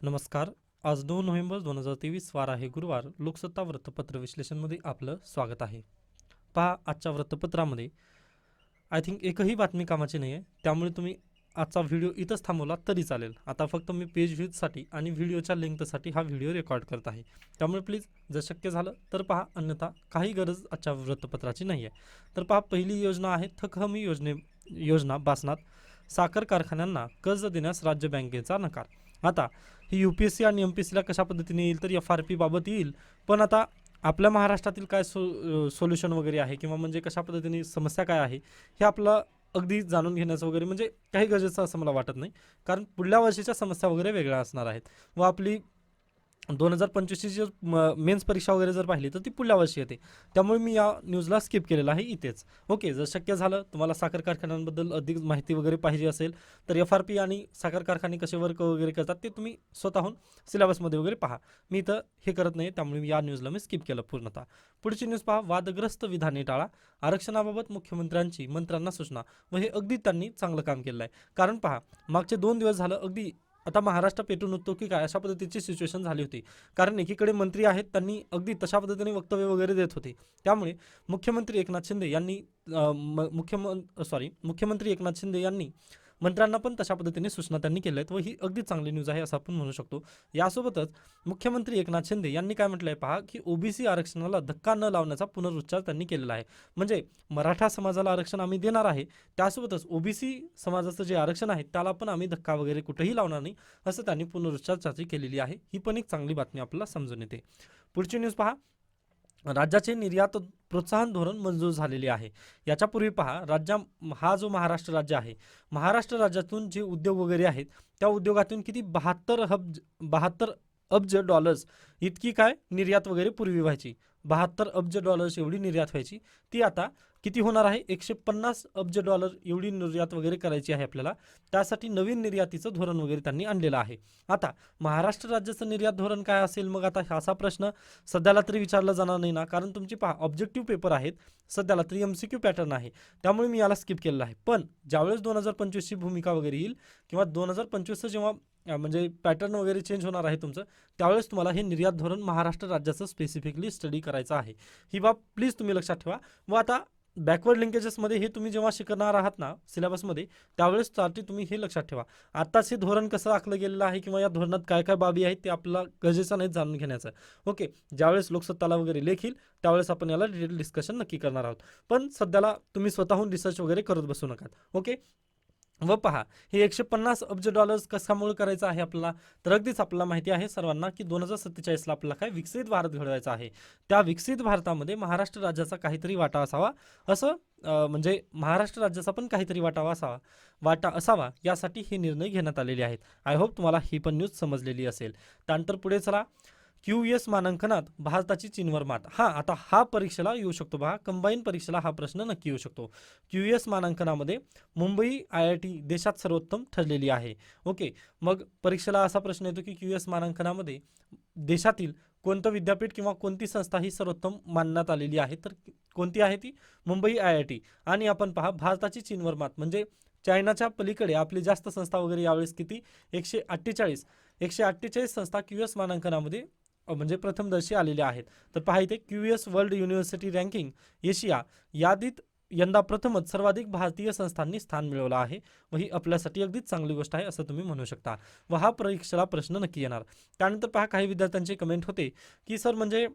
नमस्कार. आज 2 नोव्हेंबर 2023 वार आहे गुरुवार. लोकसत्ता वृत्तपत्र विश्लेषणमध्ये आपलं स्वागत आहे. पहा, आजच्या वृत्तपत्रामध्ये आय थिंक एकही बातमी कामाची नाही आहे, त्यामुळे तुम्ही आजचा व्हिडिओ इथंच थांबवला तरी चालेल. आता फक्त मी पेज व्ह्यूजसाठी आणि व्हिडिओच्या लेंथसाठी हा व्हिडिओ रेकॉर्ड करत आहे, त्यामुळे प्लीज जर शक्य झालं तर पहा, अन्यथा काही गरज आजच्या वृत्तपत्राची नाही आहे. तर पहा, पहिली योजना आहे थक हमी योजना बासनात साखर कारखान्यांना कर्ज देण्यास राज्य बँकेचा नकार. आता ही UPSC आणि MPSCला कशा पद्धतीने येईल तर FRP बाबत येईल, पण आता आपल्या महाराष्ट्रातील काय सोल्युशन वगैरे आहे किंवा म्हणजे कशा पद्धतीने समस्या काय आहे हे आपलं अगदी जाणून घेण्याचं वगैरे म्हणजे काही गरजेचं असं मला वाटत नाही, कारण पुढल्या वर्षीच्या समस्या वगैरे वेगळ्या असणार आहेत व आपली 2025ची जर मेन्स परीक्षा वगैरे जर पाहिली तर ती पुढल्या वर्षी येते, त्यामुळे मी या न्यूजला स्किप केलेलं आहे इथेच. ओके, जर शक्य झालं तुम्हाला साखर कारखान्यांबद्दल अधिक माहिती वगैरे पाहिजे असेल तर FRP आणि साखर कारखाने कसे वर्क वगैरे करतात ते तुम्ही स्वतःहून सिलेबसमध्ये वगैरे पहा. मी इथं हे करत नाही, त्यामुळे या न्यूजला मी स्किप केलं पूर्णतः. पुढची न्यूज पहा, वादग्रस्त विधाने टाळा, आरक्षणाबाबत मुख्यमंत्र्यांची मंत्र्यांना सूचना. व हे अगदी त्यांनी चांगलं काम केलं आहे, कारण पहा, मागचे 2 दिवस झालं अगदी आता महाराष्ट्र पेटून उठतो की काय अशा पद्धतीची सिच्युएशन झाली होती, कारण एकीकडे मंत्री आहेत त्यांनी अगदी तशा पद्धतीने वक्तव्य वगैरे देत होते, त्यामुळे मुख्यमंत्री एकनाथ शिंदे यांनी मुख्यमंत्री एकनाथ शिंदे यांनी मंत्र्यांना पण तशा पद्धतीने सूचना त्यांनी केल्या आहेत व ही अगदी चांगली न्यूज आहे असं आपण म्हणू शकतो. यासोबतच मुख्यमंत्री एकनाथ शिंदे यांनी काय म्हटलं आहे पहा, की OBC आरक्षणाला धक्का न लावण्याचा पुनरुच्चार त्यांनी केलेला आहे. म्हणजे मराठा समाजाला आरक्षण आम्ही देणार आहे, त्यासोबतच OBC समाजाचं जे आरक्षण आहे त्याला पण आम्ही धक्का वगैरे कुठेही लावणार नाही असं त्यांनी पुनरुच्चार चर्चा केलेली आहे. ही पण एक चांगली बातमी आपल्याला समजून येते. पुढची न्यूज पहा, राज्याचे निर्यात प्रोत्साहन धोरण मंजूर झालेले आहे. याच्यापूर्वी पहा, हा जो महाराष्ट्र राज्य आहे, महाराष्ट्र राज्यातून जे उद्योग वगैरे आहेत त्या उद्योगातून किती 72 अब्ज डॉलर्स इतकी काय निर्यात वगैरे पूर्वी व्हायची. 72 अब्ज डॉलर्स एवढी निर्यात व्हायची, ती आता किती होणार आहे, 150 अब्ज डॉलर एवढी निर्यात वगैरे करायची आहे आपल्याला. त्यासाठी नवीन निर्यातीचं धोरण वगैरे त्यांनी आणलेलं आहे. आता महाराष्ट्र राज्याचं निर्यात धोरण काय असेल, मग आता असा प्रश्न सध्याला तरी विचारला जाणार नाही ना, कारण तुमची पहा ऑब्जेक्टिव्ह पेपर आहेत, सध्याला तरी MCQ पॅटर्न आहे, त्यामुळे मी याला स्किप केलेलं आहे. पण ज्यावेळेस 2025ची भूमिका वगैरे येईल किंवा 2025चं जेव्हा म्हणजे पॅटर्न वगैरे चेंज होणार आहे तुमचं, त्यावेळेस तुम्हाला हे निर्यात धोरण महाराष्ट्र राज्याचं स्पेसिफिकली स्टडी करायचं आहे. ही बाब प्लीज तुम्ही लक्षात ठेवा. व आता बॅकवर्ड लिंकेजेसमध्ये हे तुम्ही जेव्हा शिकणार आहात ना सिलेबसमध्ये, त्यावेळेस साठी तुम्ही हे लक्षात ठेवा, आत्ताच हे धोरण कसं आखलं गेलेलं आहे किंवा या धोरणात काय काय बाबी आहेत ते आपल्याला गरजेचं नाही जाणून घेण्याचं. ओके, ज्यावेळेस लोकसत्ताला वगैरे लेखील त्यावेळेस आपण याला डिटेल डिस्कशन नक्की करणार आहोत, पण सध्याला तुम्ही स्वतःहून रिसर्च वगैरे करत बसू नका. ओके, व पहा, हे 150 अब्ज डॉलर्स कशामुळे करायचं आहे आपल्याला, तर अगदीच आपल्याला माहिती आहे सर्वांना की 2047ला आपल्याला काय विकसित भारत घडवायचा आहे. त्या विकसित भारतामध्ये महाराष्ट्र राज्याचा काहीतरी वाटा असावा, असं म्हणजे महाराष्ट्र राज्याचा पण काहीतरी वाटा असावा यासाठी हे निर्णय घेण्यात आलेले आहेत. आय होप तुम्हाला ही पण न्यूज समजलेली असेल. त्यानंतर पुढे चला, QS मानांकनात भारताची चीनवर मात. आता हा परीक्षेला येऊ शकतो पहा, कंबाईन परीक्षेला हा प्रश्न नक्की येऊ शकतो. QS मानांकनामध्ये मुंबई IIT देशात सर्वोत्तम ठरलेली आहे. ओके, मग परीक्षेला असा प्रश्न येतो की QS मानांकनामध्ये देशातील कोणतं विद्यापीठ किंवा कोणती संस्था ही सर्वोत्तम मानण्यात आलेली आहे, तर कोणती आहे ती मुंबई IIT. आणि आपण पहा, भारताची चीनवर मात म्हणजे चायनाच्या पलीकडे आपली जास्त संस्था वगैरे यावेळेस किती 148 संस्था QS मानांकनामध्ये म्हणजे प्रथमदर्शी आलेल्या आहेत. तर पहा इथे QS world university ranking Asia यादीत यंदा प्रथमच सर्वाधिक भारतीय संस्थांनी स्थान मिळवलं आहे व ही आपल्यासाठी अगदीच चांगली गोष्ट आहे असं तुम्ही म्हणू शकता व हा परीक्षेला प्रश्न नक्की येणार. त्यानंतर पहा, काही विद्यार्थ्यांचे कमेंट होते की सर म्हणजे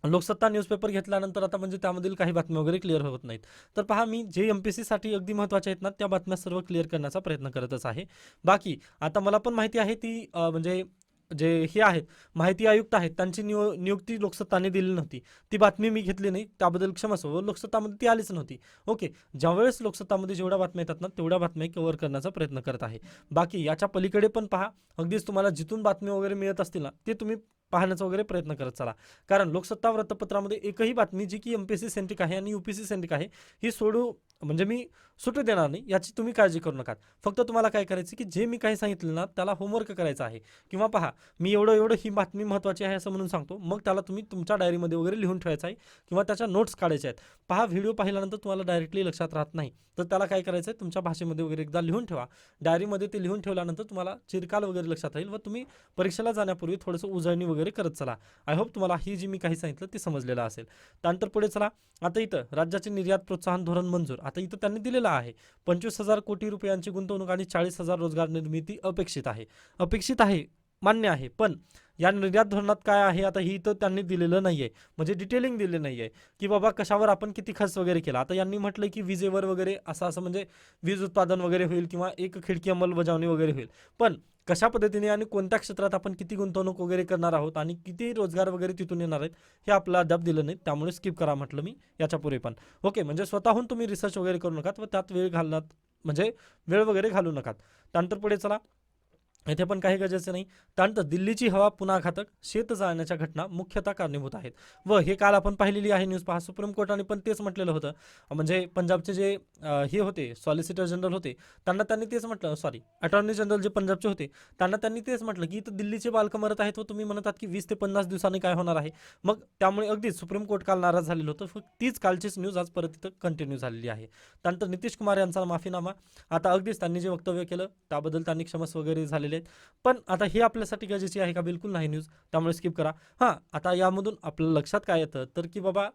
लोकसत्ता न्यूजपेपर घेतल्यानंतर आता म्हणजे त्यामधील काही बातम्या वगैरे क्लिअर होत नाहीत. तर पहा, मी जे MPSC साठी अगदी महत्त्वाच्या आहेत ना त्या बातम्या सर्व क्लिअर करण्याचा प्रयत्न करतच आहे. बाकी आता मला पण माहिती आहे ती म्हणजे जे हे आहेत माहिती आयुक्त आहेत त्यांची नियुक्ती लोकसत्ताने दिली नव्हती, ती बातमी मी घेतली नाही, त्याबद्दल क्षमस्व. लोकसत्तामध्ये ती आलीच नव्हती. ओके, ज्यावेळेस लोकसत्तामध्ये जेवढ्या बातम्या येतात ना तेवढ्या बातम्या कव्हर करण्याचा प्रयत्न करत आहे. बाकी याच्या पलीकडे पण पहा, अगदीच तुम्हाला जिथून बातम्या वगैरे मिळत असतील ना ते तुम्ही पाहण्याचा वगैरे प्रयत्न करत चला, कारण लोकसत्ता वृत्तपत्रामध्ये एकही बातमी जी की MPSC सेंट्रिक आहे आणि UPSC सेंट्रिक आहे ही सोडू म्हणजे मी सुटू देणार नाही, याची तुम्ही काळजी करू नका. फक्त तुम्हाला काय करायचं की जे मी काही सांगितलं ना त्याला होमवर्क करायचा आहे, किंवा पहा मी एवढं एवढं ही बातमी महत्त्वाची आहे असं म्हणून सांगतो, मग त्याला तुम्ही तुमच्या डायरीमध्ये वगैरे लिहून ठेवायचं आहे किंवा त्याच्या नोट्स काढायच्या आहेत. पहा व्हिडिओ पाहिल्यानंतर तुम्हाला डायरेक्टली लक्षात राहत नाही, तर त्याला काय करायचं आहे तुमच्या भाषेमध्ये वगैरे एकदा लिहून ठेवा. डायरीमध्ये ते लिहून ठेवल्यानंतर तुम्हाला चिरकाल वगैरे लक्षात राहील व तुम्ही परीक्षेला जाण्यापूर्वी थोडंसं उजळणी वगैरे करत चला. आय होप तुम्हाला ही जी मी काही सांगितलं ते समजलेलं असेल. त्यानंतर पुढे चला. आता इथं राज्याचे निर्यात प्रोत्साहन धोरण मंजूर. आता इथं त्यांनी दिलेलं आहे 25,000 कोटी रुपयांची गुंतवणूक आणि 40,000 रोजगार निर्मिती अपेक्षित आहे. अपेक्षित आहे, मान्य आहे, पण या निर्यात धोरणात काय आहे आता ही तर त्यांनी दिलेलं नाहीये, म्हणजे डिटेलिंग दिले नाहीये की बाबा कशावर आपण किती खर्च वगैरे केला. आता यांनी म्हटलंय की विजेवर वगैरे असं असं म्हणजे वीज उत्पादन वगैरे होईल किंवा एक खिडकी अंमलबजावणी वगैरे होईल, पण कशा पद्धतीने आणि कोणत्या क्षेत्रात आपण किती गुंतवणूक वगैरे करणार आहोत आणि किती रोजगार वगैरे तिथून येणार आहेत हे आपल्याला अद्याप दिलं नाही, त्यामुळे स्किप करा म्हटलं मी याच्या पुढे पण. ओके, म्हणजे स्वतःहून तुम्ही रिसर्च वगैरे करू नका व त्यात वेळ घालणार म्हणजे वेळ वगैरे घालू नका. त्यानंतर पुढे चला. येथे पण काही गरजेचे नाही. त्यानंतर दिल्लीची हवा पुन्हा घातक, शेत जाळण्याच्या घटना मुख्यतः कारणीभूत आहेत. व हे काल आपण पाहिलेली आहे न्यूज. पहा सुप्रीम कोर्टाने पण तेच म्हटलेलं होतं, म्हणजे पंजाबचे जे हे होते सॉलिसिटर जनरल होते त्यांनी तेच म्हटलं, सॉरी अटॉर्नी जनरल जे पंजाबचे होते त्यांनी तेच म्हटलं की इथं दिल्लीचे बालकं मरत आहेत व तुम्ही म्हणतात की 20 ते 50 दिवसांनी काय होणार आहे. मग त्यामुळे अगदीच सुप्रीम कोर्ट काल नाराज झालेलं होतं. फक्त तीच कालचीच न्यूज आज परत इथं कंटिन्यू झालेली आहे. त्यानंतर नितीश कुमार यांचा माफीनामा. आता अगदीच त्यांनी जे वक्तव्य केलं त्याबद्दल त्यांनी क्षमस्व वगैरे झालेले आहेत, पण आता हे आपल्यासाठी गरजेची आहे का? बिलकुल नाही न्यूज, त्यामुळे स्किप करा. हां, आता यामधून आपल्या लक्षात काय येतं तर की बाबा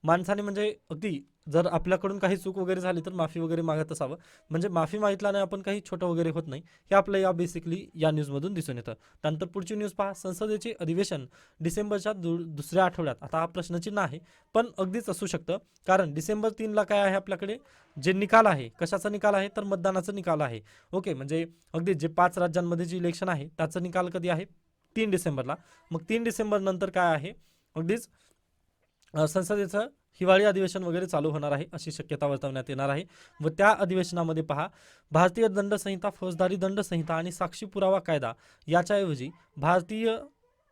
माणसाने म्हणजे अगदी जर आपल्याकडून काही चूक वगैरे झाली तर माफी वगैरे मागत असावं, म्हणजे माफी मागितल्याने आपण काही छोटं वगैरे होत नाही, हे आपलं या बेसिकली या न्यूजमधून दिसून येतं. त्यानंतर पुढची न्यूज पहा. संसदेचे अधिवेशन डिसेंबरच्या दुसऱ्या आठवड्यात. आता हा प्रश्नचिन्ह आहे, पण अगदीच असू शकतं, कारण डिसेंबर 3ला काय आहे आपल्याकडे जे निकाल आहे, कशाचा निकाल आहे तर मतदानाचा निकाल आहे. ओके, म्हणजे अगदी जे 5 राज्यांमध्ये जे इलेक्शन आहे त्याचा निकाल कधी आहे? 3 डिसेंबरला. मग 3 डिसेंबर नंतर काय आहे अगदीच संसदेचं हिवाळी अधिवेशन वगैरे चालू होणार आहे अशी शक्यता वर्तवण्यात येणार आहे. व त्या अधिवेशनामध्ये पहा भारतीय दंड संहिता, फौजदारी दंड संहिता आणि साक्षी पुरावा कायदा याच्याऐवजी भारतीय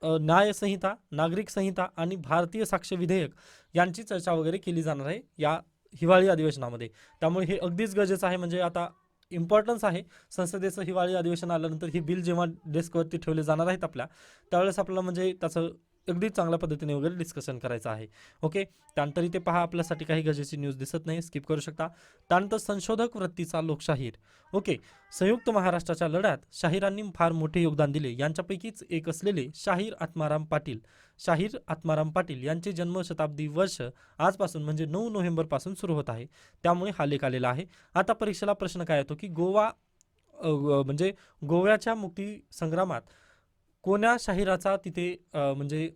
न्याय संहिता, नागरिक संहिता आणि भारतीय साक्ष्य विधेयक यांची चर्चा वगैरे केली जाणार आहे या हिवाळी अधिवेशनामध्ये. त्यामुळे हे अगदीच गरजेचं आहे, म्हणजे आता इम्पॉर्टन्स आहे. संसदेचं हिवाळी अधिवेशन आल्यानंतर ही बिल जेव्हा डेस्कवरती ठेवले जाणार आहेत आपल्या, त्यावेळेस आपल्याला म्हणजे त्याचं अगदी चांगल्या पद्धतीने वगैरे डिस्कशन करायचं आहे. ओके, त्यानंतर इथे पहा आपल्यासाठी काही गरजेची न्यूज दिसत नाही, स्किप करू शकता. त्यानंतर संशोधक वृत्तीचा लोकशाहीर. ओके, संयुक्त महाराष्ट्राच्या लढ्यात शाहिरांनी फार मोठे योगदान दिले. यांच्यापैकीच एक असलेले शाहीर आत्माराम पाटील यांचे जन्मशताब्दी वर्ष आजपासून म्हणजे 9 नोव्हेंबरपासून सुरू होत आहे. त्यामुळे हा लेख आलेला आहे. आता परीक्षेला प्रश्न काय येतो की म्हणजे गोव्याच्या मुक्ती संग्रामात कोण्या शाहिराचा तिथे म्हणजे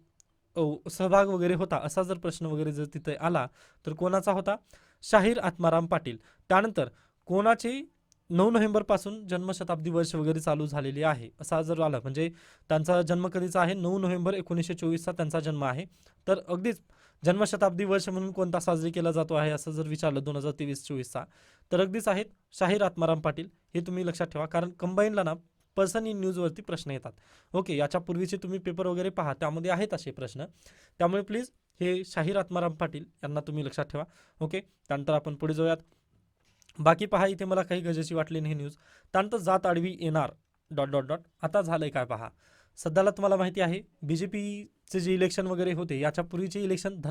सहभाग वगैरे होता, असा जर प्रश्न वगैरे जर तिथे आला तर कोणाचा होता? शाहीर आत्माराम पाटील. त्यानंतर कोणाचे 9 नोव्हेंबरपासून जन्मशताब्दी वर्ष वगैरे चालू झालेली आहे असा जर आला, म्हणजे त्यांचा जन्म कधीचा आहे? 9 नोव्हेंबर 1924चा त्यांचा जन्म आहे. तर अगदीच जन्मशताब्दी वर्ष म्हणून कोणता साजरी केला जातो आहे असं जर विचारलं 2023-24चा, तर अगदीच आहेत शाहीर आत्माराम पाटील. हे तुम्ही लक्षात ठेवा, कारण कंबाईनला ना पर्सन इन न्यूजवरती प्रश्न येतात. ओके, याच्या पूर्वीचे तुम्ही पेपर वगैरे पहा, त्यामध्ये आहेत असे प्रश्न, त्यामुळे प्लीज हे शाहीर आत्माराम पाटील यांना तुम्ही लक्षात ठेवा. ओके, त्यानंतर आपण पुढे जाऊयात. बाकी पहा इथे मला काही गरजेची वाटली नाही न्यूज. त्यानंतर जात आडवी येणार ... आता झालंय काय पहा. सध्याला तुम्हाला माहिती आहे BJPचे जे इलेक्शन वगैरे होते याच्यापूर्वीचे इलेक्शन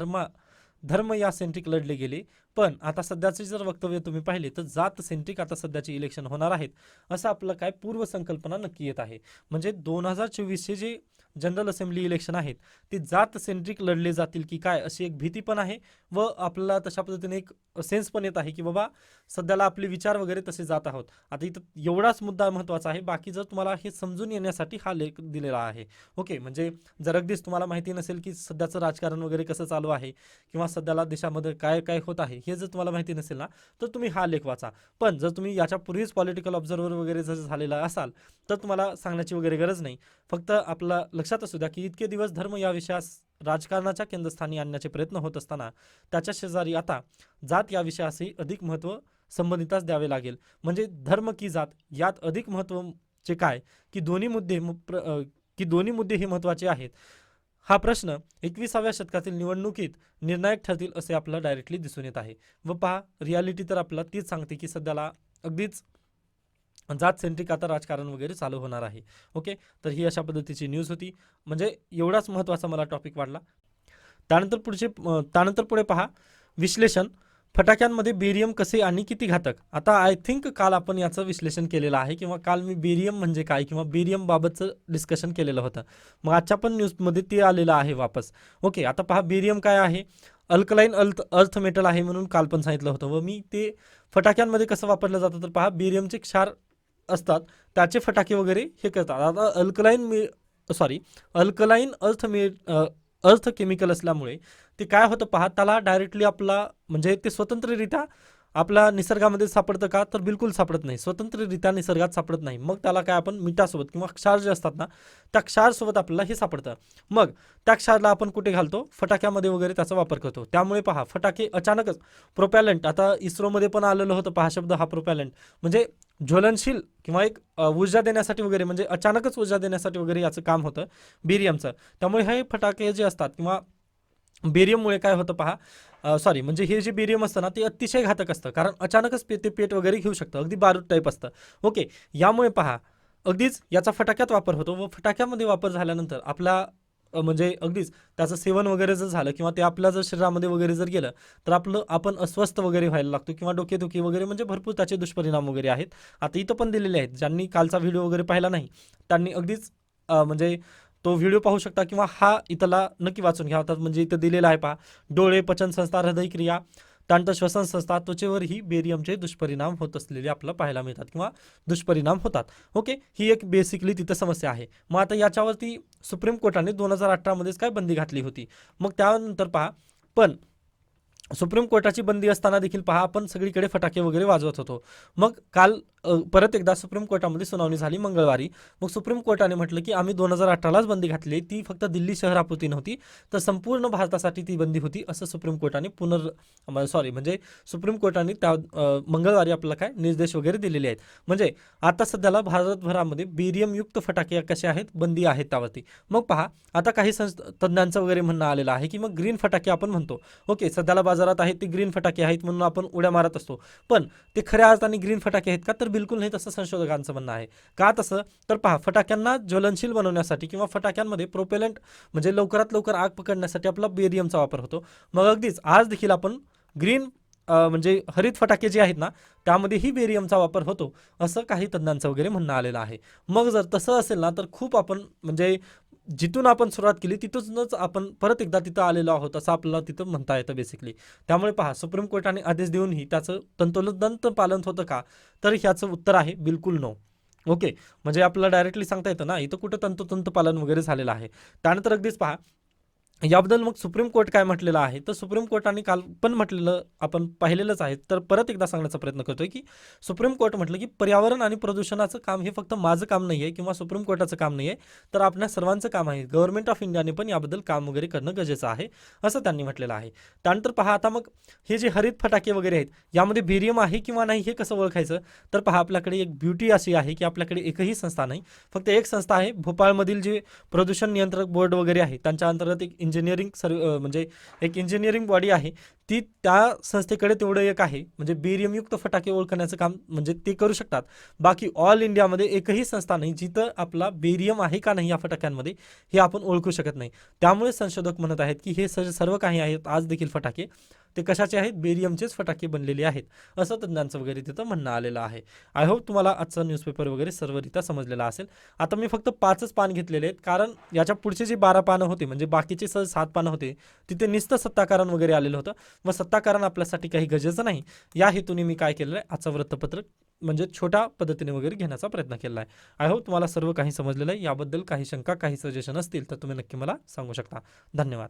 धर्म या सेंट्रिक लढले गेले, पण आता सध्याचे जर वक्तव्य तुम्ही पाहिले तर जात सेंट्रिक आता सध्याचे इलेक्शन होणार आहेत असं आपलं काय पूर्वसंकल्पना नक्की येत आहे. म्हणजे 2024चे जे जनरल असेंब्ली इलेक्शन आहेत ते जात सेंट्रिक लढले जातील की काय अशी एक भीती पण आहे व आपल्याला तशा पद्धतीने एक सेन्स पण येत आहे की बाबा सध्याला आपले विचार वगैरे तसे जात आहोत. आता इथं एवढाच मुद्दा महत्त्वाचा आहे, बाकी जर तुम्हाला हे समजून येण्यासाठी हा लेख दिलेला आहे. ओके, म्हणजे जर अगदीच तुम्हाला माहिती नसेल की सध्याचं राजकारण वगैरे कसं चालू आहे किंवा सध्याला देशामध्ये काय काय होत आहे हे जर तुम्हाला माहिती नसेल ना तर तुम्ही हा लेख वाचा. पण जर तुम्ही याच्या पूर्वीच पॉलिटिकल ऑब्झर्व्हर वगैरे जर झालेला असाल तर तुम्हाला सांगण्याची वगैरे गरज नाही. फक्त आपला लक्षात असू द्या की इतके दिवस धर्म या विषयास राजकारणाच्या केंद्रस्थानी आणण्याचे प्रयत्न होत असताना त्याच्या शेजारी आता जात या विषयासही अधिक महत्त्व संबंधितास द्यावे लागेल. म्हणजे धर्म की जात यात अधिक महत्त्वाचे काय की दोन्ही मुद्दे हे महत्त्वाचे आहेत. हा प्रश्न 21व्या शतकातील निवडणुकीत निर्णायक ठरतील असे आपल्याला डायरेक्टली दिसून येत आहे. व पहा रियालिटी तर आपल्याला तीच सांगते की सध्याला अगदीच जात सेंट्रिक आता राजकारण वगैरे चालू होणार आहे. ओके, तर ही अशा पद्धतीची न्यूज होती. म्हणजे एवढाच महत्त्वाचा मला टॉपिक वाटला. त्यानंतर पुढे पहा विश्लेषण, फटाक्यांमध्ये बेरियम कसे आणि किती घातक. आता आय थिंक काल आपण याचं विश्लेषण केलेलं आहे किंवा काल मी बेरियम म्हणजे काय किंवा बेरियम बाबतचं डिस्कशन केलेलं होतं. मग आजच्या पण न्यूजमध्ये ते आलेलं आहे वापस. ओके, आता पहा बेरियम काय आहे, अल्कलाईन अर्थ मेटल आहे म्हणून काल पण सांगितलं होतं. व मी ते फटाक्यांमध्ये कसं वापरलं जातं तर पहा बेरियमचे क्षार असतात त्याचे फटाके वगैरे हे करतात. आता अल्कलाईन अर्थ केमिकल असल्यामुळे ते काय होतं पहा, त्याला डायरेक्टली आपला म्हणजे ते स्वतंत्ररित्या आपल्या निसर्गामध्ये सापडतं का तर बिलकुल सापडत नाही, स्वतंत्ररित्या निसर्गात सापडत नाही. मग त्याला काय आपण मिठासोबत किंवा क्षार जे असतात ना त्या क्षारसोबत आपल्याला हे सापडतं. मग त्या क्षारला आपण कुठे घालतो, फटाक्यामध्ये वगैरे त्याचा वापर करतो. त्यामुळे पहा फटाके अचानकच प्रोपॅलंट, आता इस्रोमध्ये पण आलेलं होतं पहा शब्द हा प्रोपॅलंट, म्हणजे ज्वलनशील किंवा एक ऊर्जा देण्यासाठी वगैरे, म्हणजे अचानकच ऊर्जा देण्यासाठी वगैरे याचं काम होतं बेरियमचं. त्यामुळे हे फटाके जे असतात किंवा बेरियममुळे काय होतं पहा, म्हणजे हे जे बेरियम असतं ना ते अतिशय घातक असतं, कारण अचानकच ते पेट वगैरे घेऊ शकतं, अगदी बारूद टाईप असतं. ओके, यामुळे पहा अगदीच याचा फटाक्यात वापर होतो व फटाक्यामध्ये वापर झाल्यानंतर आपला म्हणजे अगदीच त्याचं सेवन वगैरे जर झालं किंवा ते आपल्या जर शरीरामध्ये वगैरे जर गेलं तर आपण अस्वस्थ वगैरे व्हायला लागतो किंवा डोकेदुखी वगैरे, म्हणजे भरपूर त्याचे दुष्परिणाम वगैरे आहेत. आता इथं पण दिलेले आहेत, ज्यांनी कालचा व्हिडिओ वगैरे पाहिला नाही त्यांनी अगदीच म्हणजे तो व्हिडिओ पाहू शकता किंवा हा इथला नक्की वाचून घ्या. होतात म्हणजे इथं दिलेला आहे पहा, डोळे, पचन संस्था, हृदयक्रिया, त्यानंतर श्वसन संस्था, त्वचेवरही बेरियमचे दुष्परिणाम होत असलेले आपल्याला पाहायला मिळतात किंवा दुष्परिणाम होतात. ओके, ही एक बेसिकली तिथं समस्या आहे. मग आता याच्यावरती सुप्रीम कोर्टाने 2018 मध्येच काय बंदी घातली होती. मग त्यानंतर पहा, पण सुप्रीम कोर्टाची बंदी असताना देखील पहा आपण सगळीकडे फटाके वगैरे वाजवत होतो. मग काल परत एकदा सुप्रीम कोर्टामध्ये सुनावणी झाली मंगळवारी. मग सुप्रीम कोर्टाने म्हटलं की आम्ही 2018लाच बंदी घातली, ती फक्त दिल्ली शहरापुरती नव्हती तर संपूर्ण भारतासाठी ती बंदी होती, असं सुप्रीम कोर्टाने म्हणजे सुप्रीम कोर्टाने त्या मंगळवारी आपल्याला काय निर्देश वगैरे दिलेले आहेत. म्हणजे आता सध्याला भारतभरामध्ये बेरियमयुक्त फटाके कसे आहेत, बंदी आहेत त्यावरती. मग पहा आता काही तज्ञांचं वगैरे म्हणणं आलेलं आहे की मग ग्रीन फटाके आपण म्हणतो. ओके, सध्याला बाजारात आहेत ते ग्रीन फटाके आहेत म्हणून आपण उड्या मारत असतो, पण ते खऱ्या अर्थाने ग्रीन फटाके आहेत का तर बिलकुल नाही, तसं संशोधकांचं म्हणणं आहे. का तसं तर पहा फटाक्यांना ज्वलनशील बनवण्यासाठी किंवा फटाक्यांमध्ये प्रोपेलंट म्हणजे लवकरात लवकर आग पकडण्यासाठी आपला बेरियमचा वापर होतो. मग अगदीच आज देखील आपण ग्रीन म्हणजे हरित फटाके जे आहेत ना त्यामध्येही बेरियमचा वापर होतो, असं काही तज्ञांचं वगैरे म्हणणं आलेलं आहे. मग जर तसं असेल ना तर खूप आपण म्हणजे जिथून आपण सुरुवात केली तिथूनच आपण परत एकदा तिथं आलेलो आहोत असं आपल्याला तिथं म्हणता येतं बेसिकली. त्यामुळे पहा सुप्रीम कोर्टाने आदेश देऊनही त्याचं तंतोतंत पालन होतं का तर ह्याचं उत्तर आहे बिलकुल नो. ओके, म्हणजे आपल्याला डायरेक्टली सांगता येतं ना इथं कुठं तंतोतंत पालन वगैरे झालेलं आहे. त्यानंतर अगदीच पहा याबद्दल मग सुप्रीम कोर्ट काय म्हटलेलं आहे तर सुप्रीम कोर्टाने काल पण म्हटलेलं आपण पाहिलेलंच आहे, तर परत एकदा सांगण्याचा प्रयत्न करतोय की सुप्रीम कोर्ट म्हटलं की पर्यावरण आणि प्रदूषणाचं काम हे फक्त माझं काम नाही आहे किंवा सुप्रीम कोर्टाचं काम नाही आहे, तर आपल्या सर्वांचं काम आहे. गव्हर्नमेंट ऑफ इंडियाने पण याबद्दल काम वगैरे करणं गरजेचं आहे असं त्यांनी म्हटलेलं आहे. त्यानंतर पहा आता मग हे जे हरित फटाके वगैरे आहेत यामध्ये बेरियम आहे किंवा नाही हे कसं ओळखायचं तर पहा आपल्याकडे एक ब्युटी अशी आहे की आपल्याकडे एकही संस्था नाही, फक्त एक संस्था आहे भोपाळमधील जे प्रदूषण नियंत्रक बोर्ड वगैरे आहे त्यांच्या अंतर्गत एक म्हणजे एक इंजिनिअरिंग बॉडी आहे ती, त्या संस्थेकडे तेवढं एक आहे म्हणजे बेरियमयुक्त फटाके ओळखण्याचं काम म्हणजे ते करू शकतात. बाकी ऑल इंडियामध्ये एकही संस्था नाही जिथं आपला बेरियम आहे का नाही या फटाक्यांमध्ये हे आपण ओळखू शकत नाही. त्यामुळे संशोधक म्हणत आहेत की हे सर्व काही आहेत आज देखील फटाके ते कशाचे आहेत, बेरियमचेच फटाके बनलेले आहेत असं तज्ञांचं वगैरे तिथं म्हणणं आलेलं आहे. आय होप तुम्हाला आजचं न्यूजपेपर वगैरे सर्वरित्या समजलेला असेल. आता मी फक्त 5च पान घेतलेले आहेत कारण याच्या पुढचे जे 12 पानं होते म्हणजे बाकीचे 7 पानं होते तिथे नुसतं सत्ताकारण वगैरे आलेलं होतं व सत्ताकारण आपल्यासाठी काही गरजेचं नाही. या हेतूने मी काय केलेलं आहे आजचं वृत्तपत्र म्हणजे छोट्या पद्धतीने वगैरे घेण्याचा प्रयत्न केला आहे. आय होप तुम्हाला सर्व काही समजलेलं आहे. याबद्दल काही शंका काही सजेशन असतील तर तुम्ही नक्की मला सांगू शकता. धन्यवाद.